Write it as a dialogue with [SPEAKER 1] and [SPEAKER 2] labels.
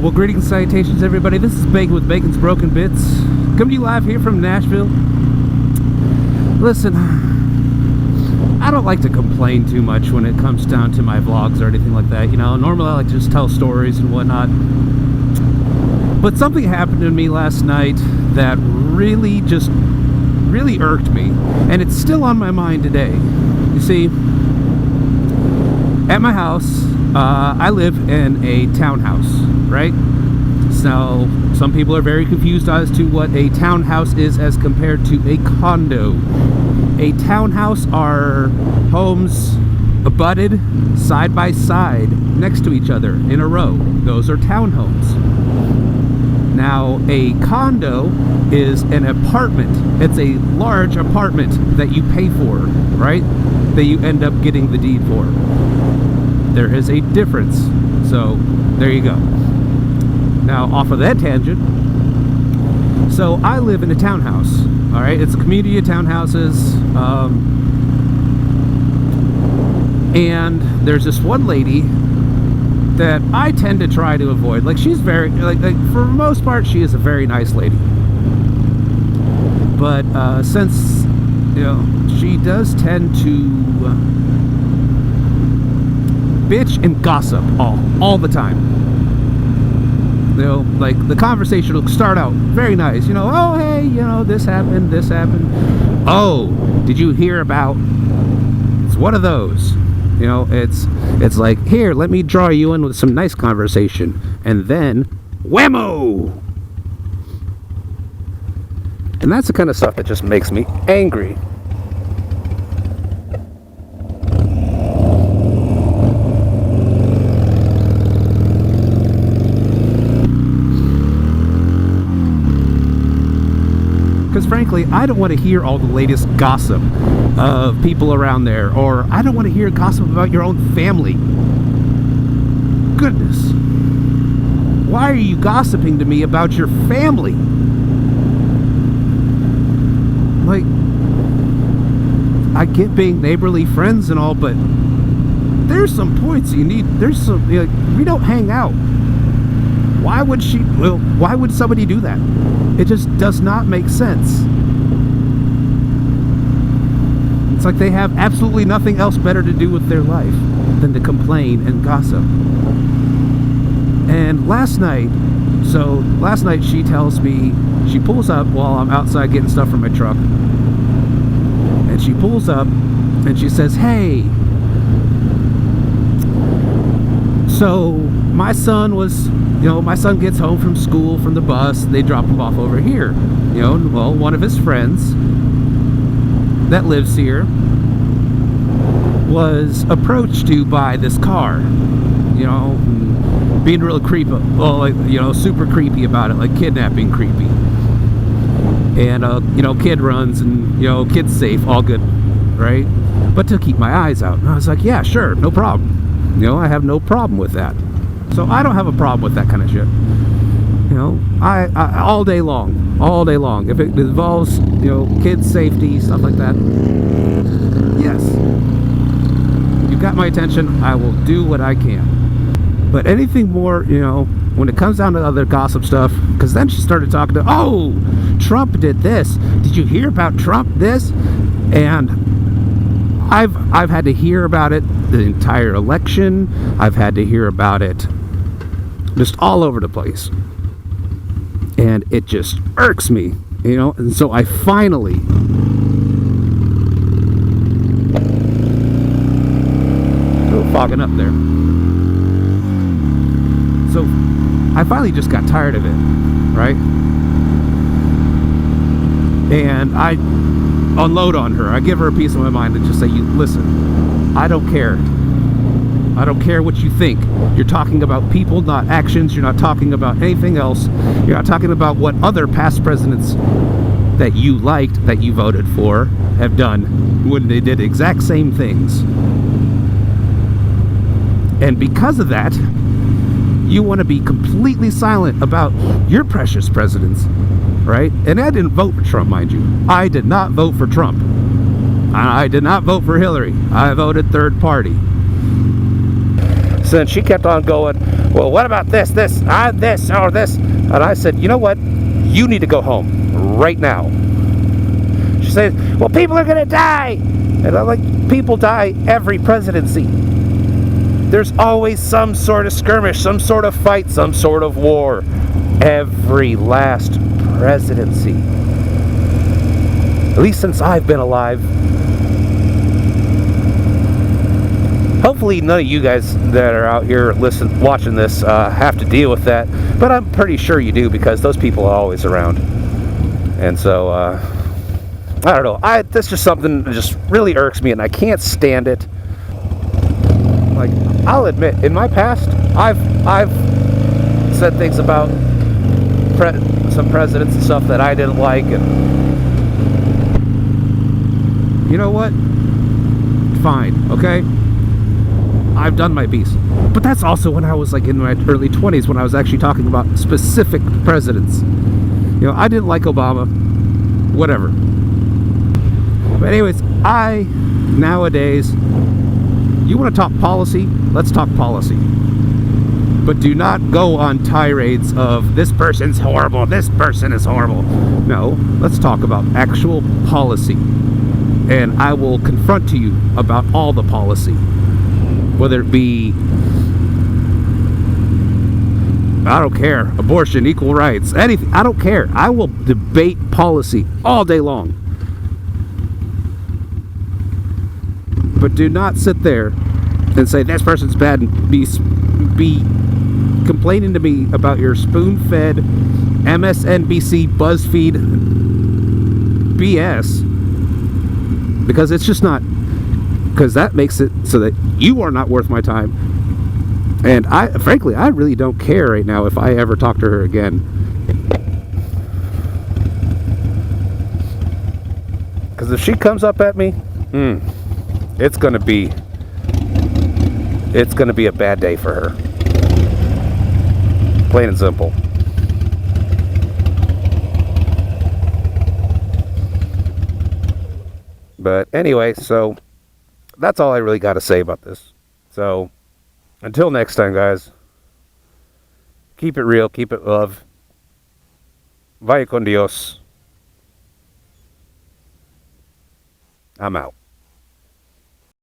[SPEAKER 1] Well, greetings and salutations, everybody. This is Bacon with Bacon's Broken Bits. Coming to you live here from Nashville. Listen, I don't like to complain too much when it comes down to my vlogs or anything like that. You know, normally I like to just tell stories and whatnot. But something happened to me last night that really irked me. And it's still on my mind today. You see, at my house, I live in a townhouse, right? So some people are very confused as to what a townhouse is as compared to a condo. A townhouse are homes abutted side by side next to each other in a row. Those are townhomes. Now, a condo is an apartment. It's a large apartment that you pay for, right? That you end up getting the deed for. There is a difference. So, there you go. Now, off of that tangent, so I live in a townhouse, all right? It's a community of townhouses, and there's this one lady that I tend to try to avoid. Like, she's very, like for the most part, she is a very nice lady. But since, you know, she does tend to bitch and gossip all the time. You know, like, the conversation will start out very nice. You know, oh, hey, you know, this happened. Oh, did you hear about... It's one of those. You know, it's like, here, let me draw you in with some nice conversation. And then, whammo! And that's the kind of stuff that just makes me angry. Because frankly, I don't want to hear all the latest gossip of people around there, or I don't want to hear gossip about your own family. Goodness. Why are you gossiping to me about your family? Like, I get being neighborly friends and all, but there's some points you need. There's some, like, we don't hang out. Why would somebody do that? It just does not make sense. It's like they have absolutely nothing else better to do with their life than to complain and gossip. And last night she tells me, she pulls up while I'm outside getting stuff from my truck. And she pulls up and she says, hey, so my son gets home from school from the bus. They drop him off over here. You know, well, one of his friends that lives here was approached to by this car. You know, being real creepy. Well, like, you know, super creepy about it, like kidnapping creepy. And, you know, kid runs and, you know, kid's safe, all good, right? But to keep my eyes out. And I was like, yeah, sure, no problem. You know, I have no problem with that. So I don't have a problem with that kind of shit. You know, I all day long. If it involves, you know, kids' safety, stuff like that, yes. You've got my attention. I will do what I can. But anything more, you know, when it comes down to other gossip stuff, because then she started talking to, oh, Trump did this. Did you hear about Trump this? And I've had to hear about it the entire election. I've had to hear about it just all over the place. And it just irks me, you know? And so I finally... fogging up there. So I finally just got tired of it, right? And I unload on her. I give her a piece of my mind and just say, listen, I don't care. I don't care what you think. You're talking about people, not actions. You're not talking about anything else. You're not talking about what other past presidents that you liked, that you voted for, have done when they did exact same things. And because of that, you want to be completely silent about your precious presidents, right? And I didn't vote for Trump, mind you. I did not vote for Trump. I did not vote for Hillary. I voted third party. So then she kept on going, well, what about this, or this? And I said, you know what? You need to go home right now. She says, well, people are going to die. And I'm like, people die every presidency. There's always some sort of skirmish, some sort of fight, some sort of war. Every last presidency. At least since I've been alive. Hopefully none of you guys that are out here watching this have to deal with that. But I'm pretty sure you do, because those people are always around. And so, I don't know. That's just something that just really irks me, and I can't stand it. Like, I'll admit, in my past, I've said things about some presidents and stuff that I didn't like, and you know what? Fine, okay? I've done my piece. But that's also when I was like in my early 20s, when I was actually talking about specific presidents. You know, I didn't like Obama. Whatever. But anyways, nowadays, you want to talk policy? Let's talk policy. But do not go on tirades of, this person's horrible, this person is horrible. No, let's talk about actual policy. And I will confront to you about all the policy. Whether it be, I don't care, abortion, equal rights, anything, I don't care. I will debate policy all day long. But do not sit there and say, this person's bad, and be complaining to me about your spoon-fed MSNBC, BuzzFeed BS. Because it's just not. Because that makes it so that you are not worth my time. And frankly, I really don't care right now if I ever talk to her again. Because if she comes up at me, it's gonna be a bad day for her. Plain and simple. But anyway, so that's all I really got to say about this. So, until next time, guys, keep it real, keep it love. Vaya con Dios. I'm out.